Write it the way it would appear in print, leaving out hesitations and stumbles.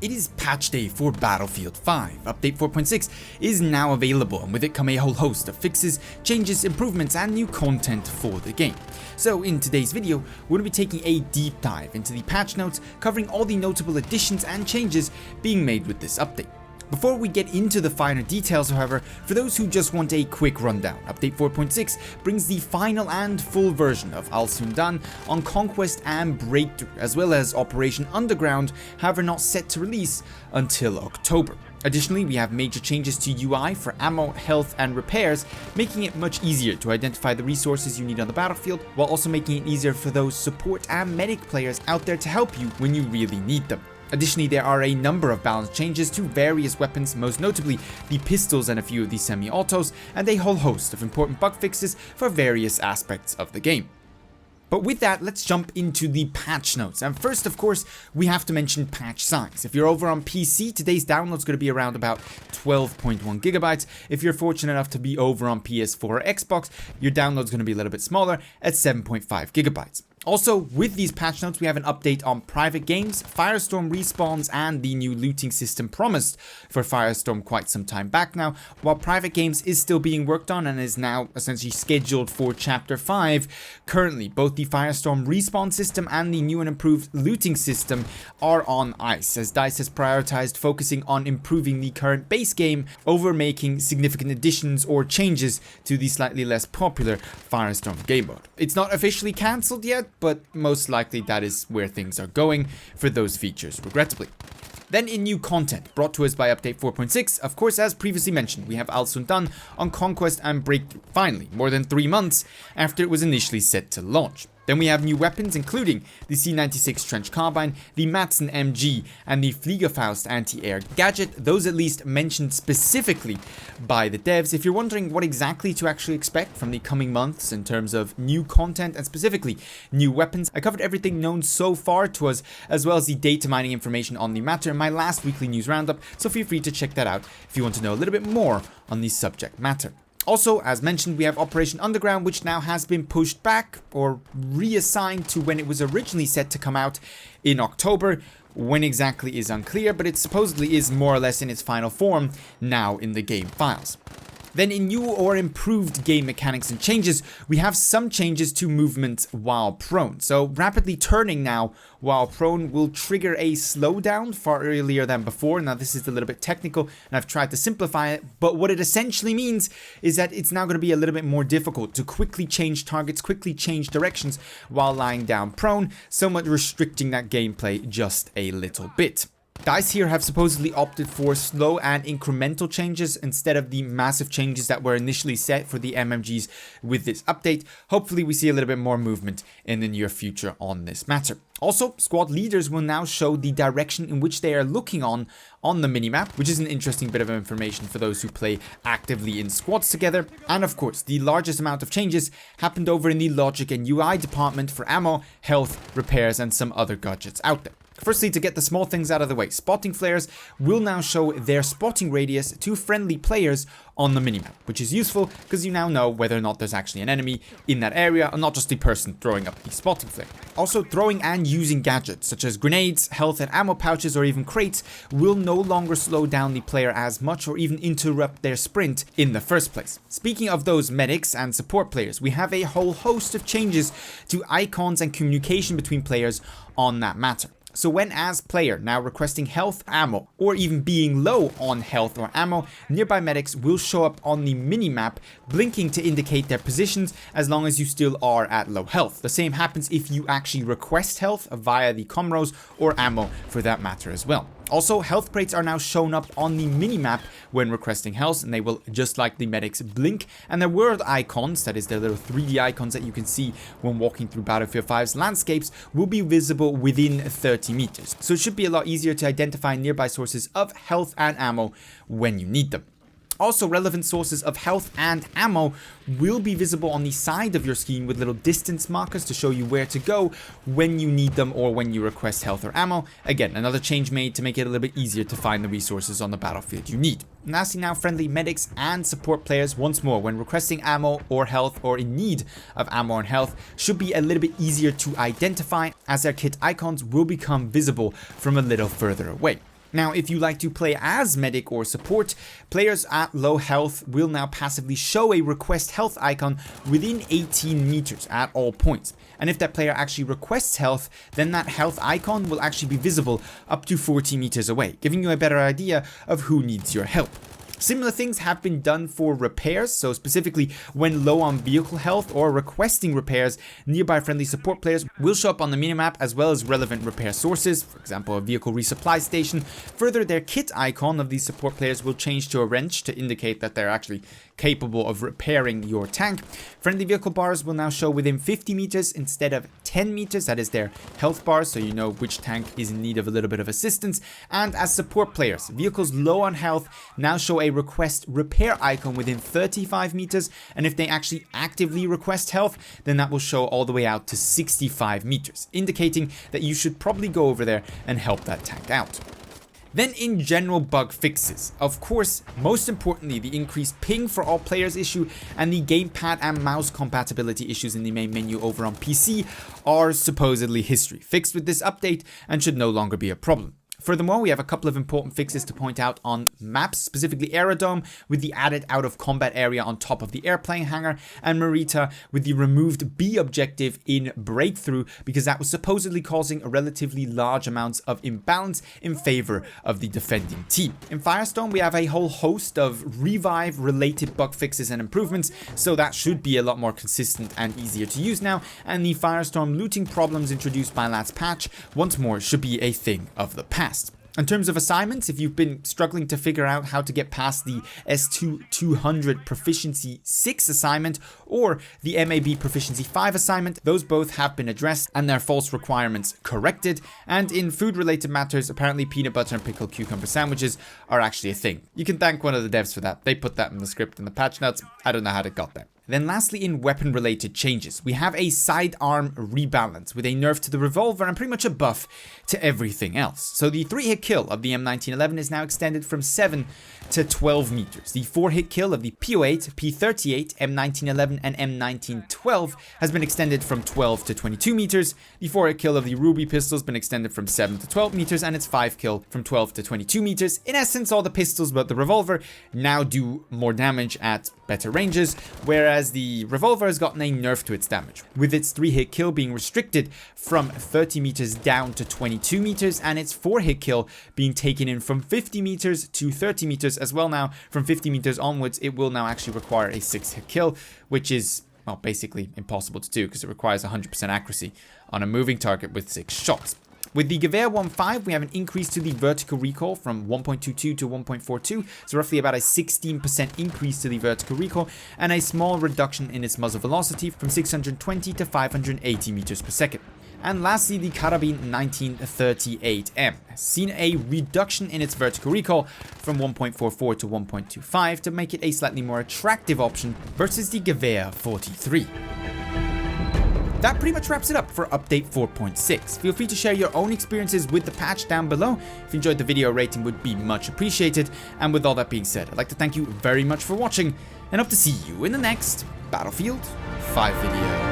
it is patch day for Battlefield 5. Update 4.6 is now available, and with it come a whole host of fixes, changes, improvements, and new content for the game. So in today's video, we're going to be taking a deep dive into the patch notes, covering all the notable additions and changes being made with this update. Before we get into the finer details, however, for those who just want a quick rundown, Update 4.6 brings the final and full version of Sudan on Conquest and Breakthrough, as well as Operation Underground, however not set to release until October. Additionally, we have major changes to UI for ammo, health, and repairs, making it much easier to identify the resources you need on the battlefield, while also making it easier for those support and medic players out there to help you when you really need them. Additionally, there are a number of balance changes to various weapons, most notably the pistols and a few of the semi-autos, and a whole host of important bug fixes for various aspects of the game. But with that, let's jump into the patch notes. And first, of course, we have to mention patch size. If you're over on PC, today's download is going to be around about 12.1 gigabytes. If you're fortunate enough to be over on PS4 or Xbox, your download is going to be a little bit smaller at 7.5 gigabytes. Also, with these patch notes, we have an update on private games, Firestorm respawns, and the new looting system promised for Firestorm quite some time back now. While private games is still being worked on and is now essentially scheduled for Chapter 5, currently both the Firestorm respawn system and the new and improved looting system are on ice, as DICE has prioritized focusing on improving the current base game over making significant additions or changes to the slightly less popular Firestorm game mode. It's not officially cancelled yet, but most likely that is where things are going for those features, regrettably. Then in new content brought to us by Update 4.6, of course, as previously mentioned, we have Sudan on Conquest and Breakthrough, finally, more than 3 months after it was initially set to launch. Then we have new weapons, including the C96 Trench Carbine, the Madsen MG, and the Fliegerfaust anti-air gadget, those at least mentioned specifically by the devs. If you're wondering what exactly to actually expect from the coming months in terms of new content and specifically new weapons, I covered everything known so far to us, as well as the data mining information on the matter in my last weekly news roundup, so feel free to check that out if you want to know a little bit more on the subject matter. Also, as mentioned, we have Operation Underground, which now has been pushed back or reassigned to when it was originally set to come out in October. When exactly is unclear, but it supposedly is more or less in its final form now in the game files. Then in new or improved game mechanics and changes, we have some changes to movement while prone. So rapidly turning now while prone will trigger a slowdown far earlier than before. Now this is a little bit technical and I've tried to simplify it, but what it essentially means is that it's now going to be a little bit more difficult to quickly change targets, quickly change directions while lying down prone, somewhat restricting that gameplay just a little bit. DICE here have supposedly opted for slow and incremental changes instead of the massive changes that were initially set for the MMGs with this update. Hopefully we see a little bit more movement in the near future on this matter. Also, squad leaders will now show the direction in which they are looking on the minimap, which is an interesting bit of information for those who play actively in squads together. And of course, the largest amount of changes happened over in the logic and UI department for ammo, health, repairs, and some other gadgets out there. Firstly, to get the small things out of the way, spotting flares will now show their spotting radius to friendly players on the minimap, which is useful because you now know whether or not there's actually an enemy in that area and not just the person throwing up the spotting flare. Also, throwing and using gadgets such as grenades, health and ammo pouches, or even crates will no longer slow down the player as much or even interrupt their sprint in the first place. Speaking of those medics and support players, we have a whole host of changes to icons and communication between players on that matter. So when as player now requesting health, ammo, or even being low on health or ammo, nearby medics will show up on the minimap, blinking to indicate their positions as long as you still are at low health. The same happens if you actually request health via the comros or ammo for that matter as well. Also, health crates are now shown up on the minimap when requesting health, and they will, just like the medics, blink, and their world icons, that is their little 3D icons that you can see when walking through Battlefield 5's landscapes, will be visible within 30 meters. So it should be a lot easier to identify nearby sources of health and ammo when you need them. Also, relevant sources of health and ammo will be visible on the side of your screen with little distance markers to show you where to go when you need them or when you request health or ammo. Again, another change made to make it a little bit easier to find the resources on the battlefield you need. Lastly, now friendly medics and support players once more when requesting ammo or health or in need of ammo and health should be a little bit easier to identify as their kit icons will become visible from a little further away. Now, if you like to play as medic or support, players at low health will now passively show a request health icon within 18 meters at all points. And if that player actually requests health, then that health icon will actually be visible up to 40 meters away, giving you a better idea of who needs your help. Similar things have been done for repairs, so specifically when low on vehicle health or requesting repairs, nearby friendly support players will show up on the minimap as well as relevant repair sources, for example a vehicle resupply station. Further, their kit icon of these support players will change to a wrench to indicate that they're actually capable of repairing your tank. Friendly vehicle bars will now show within 50 meters instead of 10 meters, that is their health bars, so you know which tank is in need of a little bit of assistance. And as support players, vehicles low on health now show a request repair icon within 35 meters, and if they actually actively request health, then that will show all the way out to 65 meters, indicating that you should probably go over there and help that tank out. Then in general bug fixes, of course, most importantly, the increased ping for all players issue and the gamepad and mouse compatibility issues in the main menu over on PC are supposedly history, fixed with this update and should no longer be a problem. Furthermore, we have a couple of important fixes to point out on maps, specifically Aerodome with the added out of combat area on top of the airplane hangar, and Marita with the removed B objective in Breakthrough because that was supposedly causing a relatively large amounts of imbalance in favor of the defending team. In Firestone, we have a whole host of revive related bug fixes and improvements, so that should be a lot more consistent and easier to use now, and the Firestorm looting problems introduced by last patch once more should be a thing of the past. In terms of assignments, if you've been struggling to figure out how to get past the S2 200 Proficiency 6 assignment or the MAB Proficiency 5 assignment, those both have been addressed and their false requirements corrected. And in food related matters, apparently peanut butter and pickled cucumber sandwiches are actually a thing. You can thank one of the devs for that. They put that in the script in the patch notes. I don't know how it got there. Then lastly, in weapon related changes, we have a sidearm rebalance with a nerf to the revolver and pretty much a buff to everything else. So the 3-hit kill of the M1911 is now extended from 7 to 12 meters. The 4-hit kill of the P08, P38, M1911 and M1912 has been extended from 12 to 22 meters. The 4-hit kill of the Ruby pistol has been extended from 7 to 12 meters and its 5 kill from 12 to 22 meters. In essence, all the pistols but the revolver now do more damage at better ranges, whereas the revolver has gotten a nerf to its damage, with its 3-hit kill being restricted from 30 meters down to 22 meters and its 4-hit kill being taken in from 50 meters to 30 meters as well. Now from 50 meters onwards it will now actually require a 6-hit kill, which is, well, basically impossible to do because it requires 100% accuracy on a moving target with 6 shots. With the Gewehr 1.5, we have an increase to the vertical recoil from 1.22 to 1.42, so roughly about a 16% increase to the vertical recoil, and a small reduction in its muzzle velocity from 620 to 580 meters per second. And lastly, the Karabin 1938M has seen a reduction in its vertical recoil from 1.44 to 1.25 to make it a slightly more attractive option versus the Gewehr 43. That pretty much wraps it up for update 4.6. Feel free to share your own experiences with the patch down below. If you enjoyed the video, a rating would be much appreciated. And with all that being said, I'd like to thank you very much for watching and hope to see you in the next Battlefield 5 video.